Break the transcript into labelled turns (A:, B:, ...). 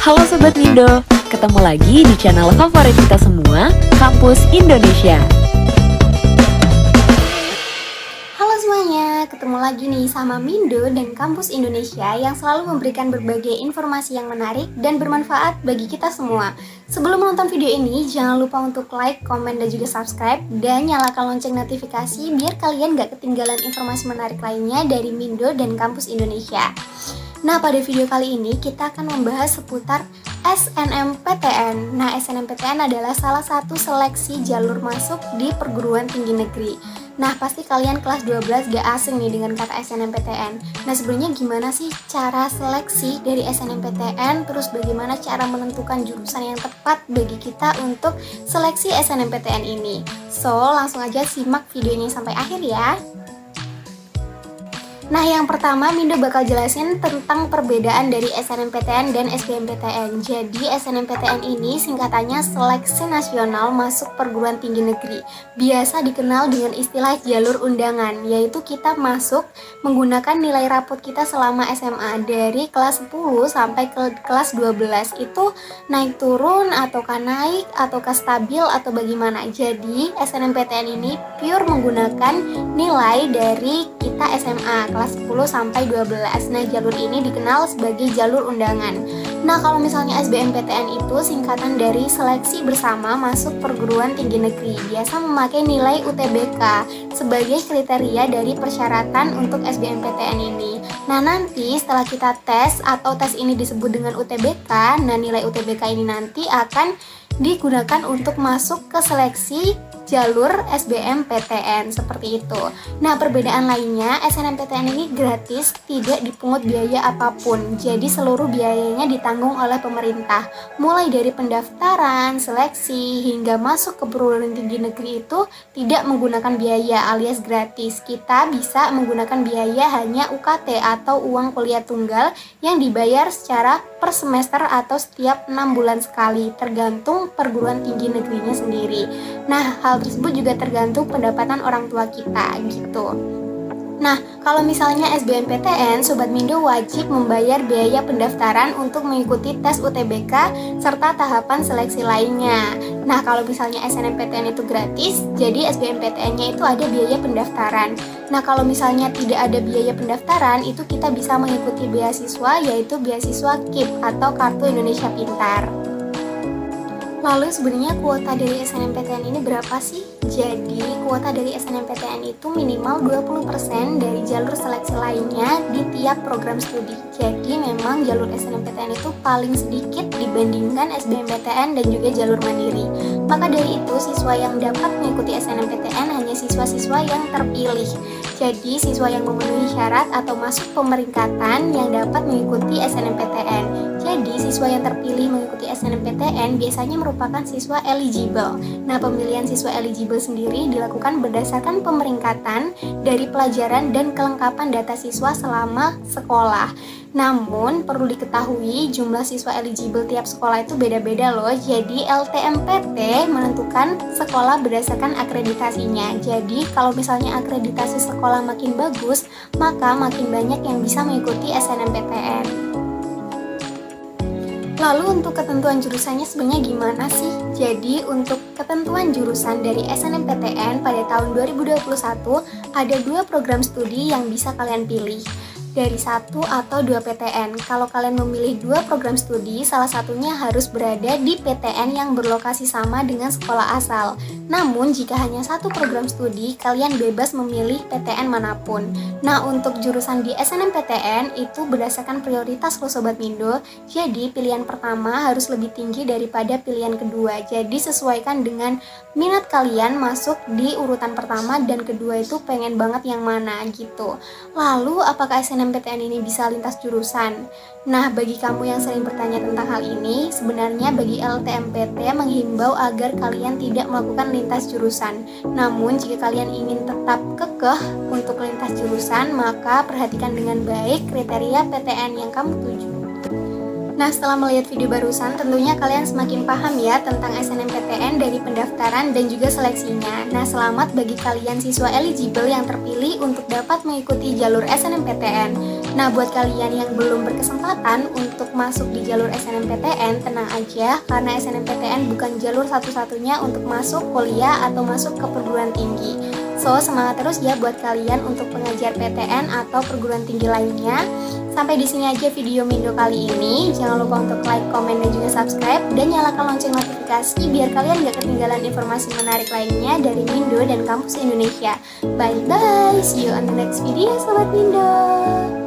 A: Halo Sobat Mindo, ketemu lagi di channel favorit kita semua, Kampus Indonesia.
B: Halo semuanya, ketemu lagi nih sama Mindo dan Kampus Indonesia yang selalu memberikan berbagai informasi yang menarik dan bermanfaat bagi kita semua. Sebelum menonton video ini, jangan lupa untuk like, komen, dan juga subscribe, dan nyalakan lonceng notifikasi biar kalian gak ketinggalan informasi menarik lainnya dari Mindo dan Kampus Indonesia. Nah, pada video kali ini kita akan membahas seputar SNMPTN. Nah, SNMPTN adalah salah satu seleksi jalur masuk di perguruan tinggi negeri. Nah, pasti kalian kelas 12 gak asing nih dengan kata SNMPTN. Nah, sebenarnya gimana sih cara seleksi dari SNMPTN? Terus bagaimana cara menentukan jurusan yang tepat bagi kita untuk seleksi SNMPTN ini? So, langsung aja simak videonya sampai akhir ya. Nah, yang pertama Mindo bakal jelasin tentang perbedaan dari SNMPTN dan SBMPTN. Jadi, SNMPTN ini singkatannya Seleksi Nasional Masuk Perguruan Tinggi Negeri. Biasa dikenal dengan istilah jalur undangan, yaitu kita masuk menggunakan nilai rapot kita selama SMA dari kelas 10 sampai ke kelas 12. Itu naik turun ataukah naik ataukah stabil atau bagaimana. Jadi, SNMPTN ini pure menggunakan nilai dari kita SMA kelas 10 sampai 12. Nah, jalur ini dikenal sebagai jalur undangan. Nah, kalau misalnya SBMPTN itu singkatan dari Seleksi Bersama Masuk Perguruan Tinggi Negeri. Biasa memakai nilai UTBK sebagai kriteria dari persyaratan untuk SBMPTN ini. Nah, nanti setelah kita tes atau tes ini disebut dengan UTBK, nah nilai UTBK ini nanti akan digunakan untuk masuk ke seleksi jalur SBMPTN seperti itu. Nah, perbedaan lainnya, SNMPTN ini gratis, tidak dipungut biaya apapun. Jadi seluruh biayanya ditanggung oleh pemerintah. Mulai dari pendaftaran, seleksi, hingga masuk ke perguruan tinggi negeri itu tidak menggunakan biaya alias gratis. Kita bisa menggunakan biaya hanya UKT atau uang kuliah tunggal yang dibayar secara per semester atau setiap 6 bulan sekali, tergantung perguruan tinggi negerinya sendiri. Nah, hal tersebut juga tergantung pendapatan orang tua kita gitu. Nah, kalau misalnya SBMPTN, Sobat Mindo wajib membayar biaya pendaftaran untuk mengikuti tes UTBK serta tahapan seleksi lainnya. Nah, kalau misalnya SNMPTN itu gratis, jadi SBMPTN-nya itu ada biaya pendaftaran. Nah, kalau misalnya tidak ada biaya pendaftaran, itu kita bisa mengikuti beasiswa, yaitu beasiswa KIP atau Kartu Indonesia Pintar. Lalu sebenarnya kuota dari SNMPTN ini berapa sih? Jadi kuota dari SNMPTN itu minimal 20% dari jalur seleksi lainnya di tiap program studi. Jadi memang jalur SNMPTN itu paling sedikit dibandingkan SBMPTN dan juga jalur mandiri. Maka dari itu siswa yang dapat mengikuti SNMPTN hanya siswa-siswa yang terpilih. Jadi siswa yang memenuhi syarat atau masuk pemeringkatan yang dapat mengikuti SNMPTN. Jadi siswa yang terpilih mengikuti SNMPTN biasanya merupakan siswa eligible. Nah, pemilihan siswa eligible sendiri dilakukan berdasarkan pemeringkatan dari pelajaran dan kelengkapan data siswa selama sekolah. Namun, perlu diketahui jumlah siswa eligible tiap sekolah itu beda-beda loh. Jadi, LTMPT menentukan sekolah berdasarkan akreditasinya. Jadi, kalau misalnya akreditasi sekolah makin bagus, maka makin banyak yang bisa mengikuti SNMPTN. Lalu untuk ketentuan jurusannya sebenarnya gimana sih? Jadi untuk ketentuan jurusan dari SNMPTN pada tahun 2021 ada 2 program studi yang bisa kalian pilih. Dari 1 atau 2 PTN. Kalau kalian memilih 2 program studi, salah satunya harus berada di PTN yang berlokasi sama dengan sekolah asal. Namun, jika hanya 1 program studi, kalian bebas memilih PTN manapun. Nah, untuk jurusan di SNMPTN itu berdasarkan prioritas loh Sobat Mindo. Jadi, pilihan pertama harus lebih tinggi daripada pilihan kedua. Jadi, sesuaikan dengan minat kalian masuk di urutan pertama dan kedua itu pengen banget yang mana gitu. Lalu, apakah SNMPTN ini bisa lintas jurusan? Nah, bagi kamu yang sering bertanya tentang hal ini, sebenarnya bagi LTMPT menghimbau agar kalian tidak melakukan lintas jurusan. Namun, jika kalian ingin tetap kekeh untuk lintas jurusan, maka perhatikan dengan baik kriteria PTN yang kamu tuju. Nah, setelah melihat video barusan, tentunya kalian semakin paham ya tentang SNMPTN dari pendaftaran dan juga seleksinya. Nah, selamat bagi kalian siswa eligible yang terpilih untuk dapat mengikuti jalur SNMPTN. Nah, buat kalian yang belum berkesempatan untuk masuk di jalur SNMPTN, tenang aja, karena SNMPTN bukan jalur satu-satunya untuk masuk kuliah atau masuk ke perguruan tinggi. So, semangat terus ya buat kalian untuk pengajar PTN atau perguruan tinggi lainnya. Sampai di sini aja video Mindo kali ini. Jangan lupa untuk like, komen, dan juga subscribe, dan nyalakan lonceng notifikasi biar kalian gak ketinggalan informasi menarik lainnya dari Mindo dan Kampus Indonesia. Bye-bye, see you on the next video, Sobat Mindo.